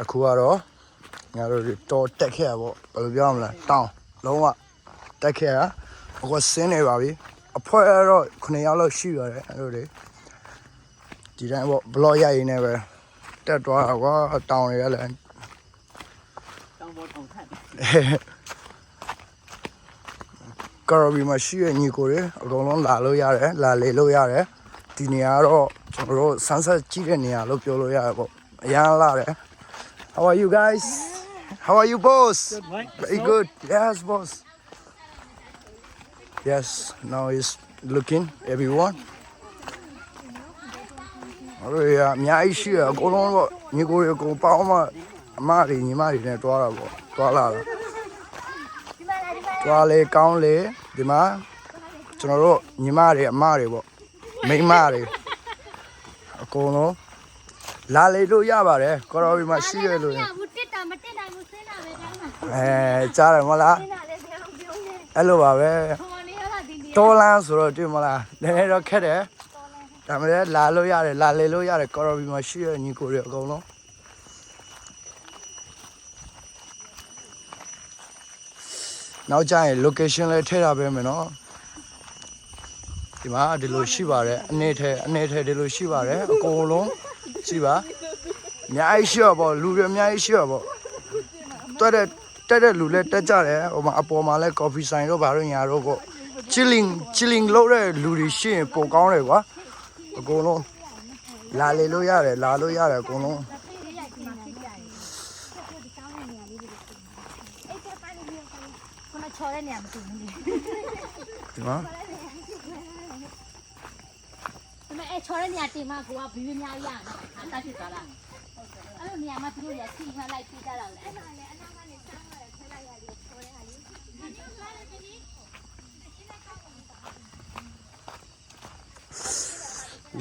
အခုကတော့ငါတို့တော်တက်ခဲ့ရပေါ့ဘယ်လိုပြောမလဲတောင်းလုံးဝတက်ခဲ့ရအခုဆင်းနေပါပြီအဖွဲတော့9ယောက်လောက်ရှိရတယ်အဲ့လိုတွေဒီတိုင်းပေါ့ဘလော့ရရင်လည်းပဲတက်သွားတာကွာတောင်းရလဲတောင်းပေါ်တောင်းထက်ကာရိုဘီမှာရှိတဲ့ညီကိုတွေအကုန်လုံးလာလို့ရတယ်လာလေလို့ရတယ်ဒီနေရာတော့ကျွန်တော်တို့ sunset ကြည့်တဲ့နေရာလို့ပြောလို့ရတယ်ပေါ့အရန်လာတယ် How are you guys How are you boss Good, mate. Very good Yes boss Yes now he's looking everyone အဲ့ရအများကြီးရှိရအကုန်လုံးတော့ညီကိုတွေအကုန်ပေါင်းမှအမတွေညီမတွေနဲ့တွားတာပေါ့တွားလာတာတွားလေကောင်းလေဒီမှာကျွန်တော်တို့ညီမတွေအမတွေပေါ့မိန်းမတွေအကုန်လုံးလာလေလို့ရပါတယ်ကော်တော်ဘီမှာရှိရလို့တက်တာမတက်နိုင်ဘူးဆင်းတာပဲကောင်းတာကြားတယ်မလားဆင်းတာလည်းပြောင်းပြောင်းနေအဲ့လိုပါပဲ ဟိုနေရတာဒီဒီတော်လန်းဆိုတော့တွေ့မလားနည်းနည်းတော့ခက်တယ်ဒါမှလည်းလာလို့ရတယ်လာလေလို့ရတယ်ကော်တော်ဘီမှာရှိရညီကိုတွေအကုန်လုံးနောက်ကျရင် location လည်းထည့်ထားပေးမယ်နော်ဒီမှာဒီလိုရှိပါတယ်အနေထဲဒီလိုရှိပါတယ်အကုန်လုံးကြည့်ပါအများကြီးရှိရပေါ့လူတွေအများကြီးရှိရပေါ့တက်တဲ့လူလည်းတက်ကြတယ်ဟိုမှာအပေါ်မှာလည်း coffee ဆိုင်တော့ဘာလို့ညာတော့ပေါ့ chilling လုပ်တဲ့လူတွေရှိရင်ပိုကောင်းတယ်ကွာအကုန်လုံးလာလေလို့ရတယ်အကုန်လုံးချော်တဲ့နေရာမတူဘူးဒီမှာဒါပေမဲ့ချော်တဲ့နေရာတင်မှာကိုကဘီဘီများရရတယ်အတားဖြစ်သွားလားအဲ့လိုနေရာမှာသူတို့ရစီမှလိုက်ပြကြတော့လေအဲ့ဒါလေအနောက်ကနေစမ်းရတယ်ဆွဲလိုက်ရတယ်ချော်တဲ့ဟာလေး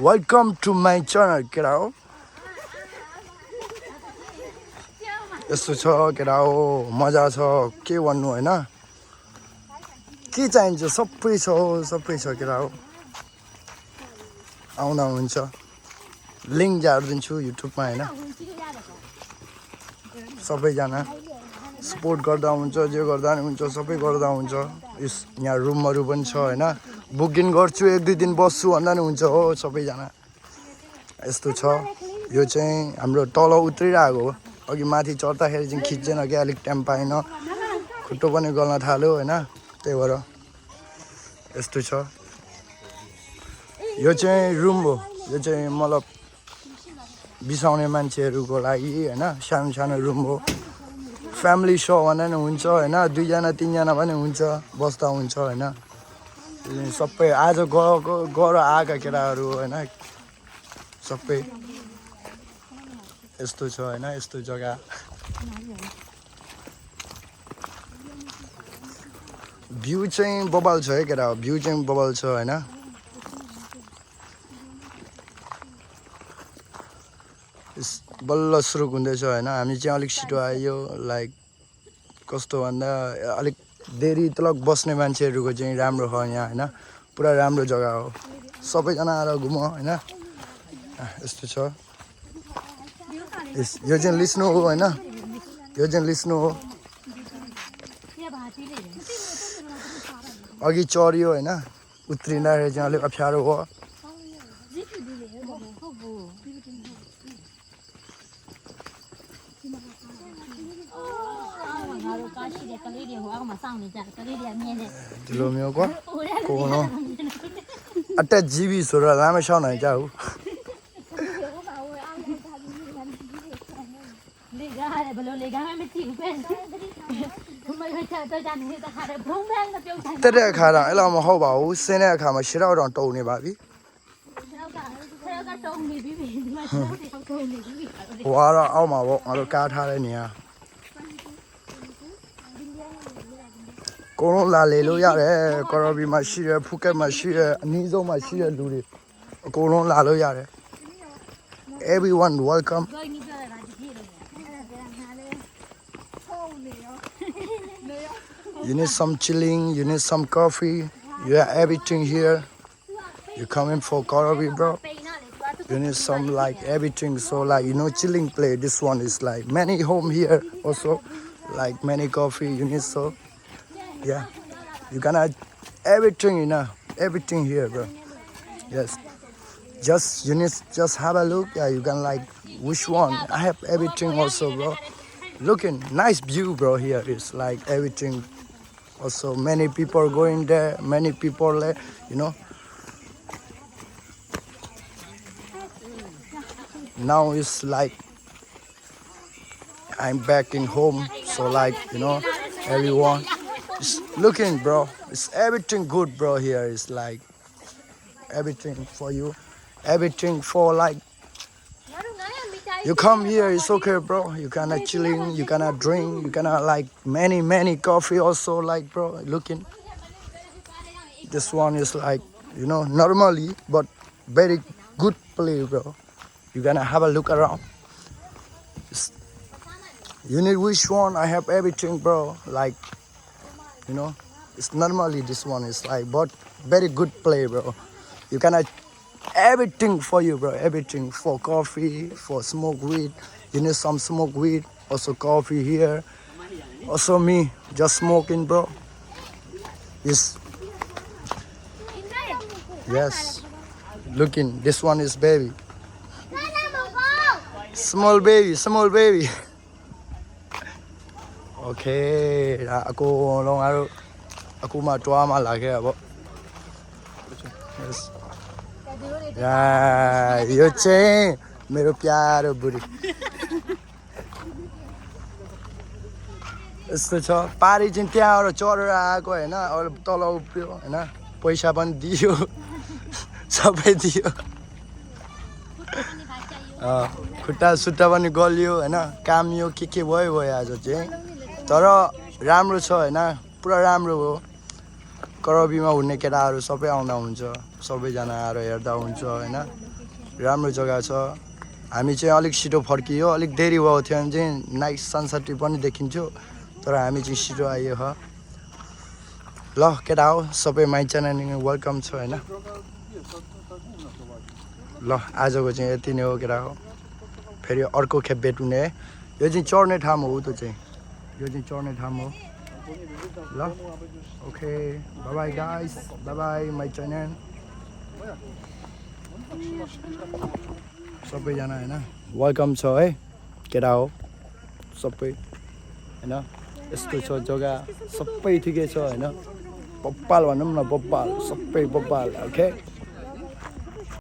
Welcome to my channel get out Yes so get out मजा छ के भन्नु हैन के चाहिन्छ सबै छ get out आउँदा हुन्छ लिंक झार्दिन्छु YouTube मा हैन सबैजना सपोर्ट गर्दा हुन्छ जे गर्दा नि हुन्छ सबै गर्दा हुन्छ यस यहाँ रुमहरु पनि छ हैन बुकिङ गर्छु 1-2 दिन बस्छु भन्दा नि हुन्छ हो सबैजना यस्तो छ यो चाहिँ हाम्रो तल उत्रिरहेको हो अघि माथि चढ्दाखेरि चाहिँ खिच्दैन के अलिक टाइम पाइन खुट्टो पनि गल्न थाल्यो हैन त्यही भएर यस्तो छ यो चाहिँ रुम हो यो चाहिँ मतलब बिसाउने मान्छेहरुको लागि हैन सानो सानो रुम हो फ्यामिली सो भन्दा नि हुन्छ हैन 2 जना 3 जना पनि हुन्छ बस्दा हुन्छ हैन सबै आज गर आएका केटाहरु हैन सबै यस्तो छ हैन यस्तो जग्गा भ्यू चाहिँ बबाल छ है केटा भ्यू चाहिँ बबाल छ हैन बल्ल सुरु हुँदैछ हैन हामी चाहिँ अलिक छिटो आयो लाइक कस्तो भन्दा अलिक देरी तलक बस्ने मान्छेहरुको चाहिँ राम्रो हो यहाँ हैन पुरा राम्रो जग्गा हो सबैजना आएर घुम हैन यस्तो छ यो चाहिँ लिस्नु हो हैन यो चाहिँ लिस्नु हो अघि चढ्यो हैन उत्रिँदाखेरि चाहिँ अलिक अप्ठ्यारो हो Dilo mio qua Cono A te GB solo la me shona ciao Legale, bello legale mi ti ben. Come hai fatto già ne da fare bromben da più tanto. တက်တဲ့အခါတော့အဲ့လိုမဟုတ်ပါဘူးဆင်းတဲ့အခါမှာရှစ်တော့တုံနေပါပြီ Però da tommi vivi, ma sei tommi vivi. ဟိုကတော့အောက်မှာပေါ့ငါတို့ကားထားတဲ့နေရာကိုလုံးလာလေလို့ရတယ်ကော်ရိုဘီမှာရှိရဖူကက်မှာရှိရအနီးဆုံးမှာရှိရလူတွေအကုန်လုံးလာလို့ရတယ် Everyone welcome Poi mi sa la giro. You need some chilling you need some coffee you have everything here you coming for Karabi bro You need some like everything. So like chilling place. This one is like many home here also, like many coffee. You need so yeah. You gonna everything everything here, bro. Yes. Just you need just have a look. Yeah, you can like which one. I have everything also, bro. Looking nice view, bro. Here is like everything. Also, many people going there. Many people there. Now it's like I'm back in home. So like everyone is looking, bro. It's everything good, bro. Here is like everything for you. Everything for like you come here, it's okay, bro. You kinda chilling, you kinda drink, you kinda like many coffee also, like, bro. Looking, this one is like normally, but very good place, bro. You gonna have a look around. You need which one? I have everything, bro. Like it's normally this one is like, but very good place, bro. You gonna everything for you, bro. Everything for coffee, for smoke weed. You need some smoke weed. Also coffee here. Also me, just smoking, bro. Yes. Yes. Looking, this one is baby. Small baby. Okay. Ako long aro. Ako matwa malaki abo. Yes. Yeah, you change, मेरो प्यारो बुढी यस्तो छ पारी चाहिँ त्यहाँबाट चढेर आएको होइन अब तल उभियो होइन पैसा पनि दियो सबै दियो खुट्टा सुट्टा पनि गलियो होइन कामियो के भयो आज चाहिँ तर राम्रो छ होइन पुरा राम्रो हो करबीमा हुने केटाहरू सबै आउँदा हुन्छ सबैजना आएर हेर्दा हुन्छ होइन राम्रो जग्गा छ हामी चाहिँ अलिक छिटो फर्कियो अलिक देरी भयो थियो भने चाहिँ नाइट सनसेट पनि देखिन्थ्यो तर हामी चाहिँ छिटो आइयो ल केटा हो सबै माइ च्यानलमा वेलकम छ होइन ल आजको चाहिँ यति नै हो केटा हो फेरि अर्को खेप भेटुने है यो चाहिँ चढ्ने ठाउँ हो त्यो चाहिँ यो चाहिँ चढ्ने ठाउँ हो ल Okay, bye guys, bye my channel. सबैजना होइन वेलकम छ है केटा हो सबै होइन यस्तो छ जग्गा सबै ठिकै छ होइन बब्बाल भनौँ न बब्बाल सबै बब्बाल ओके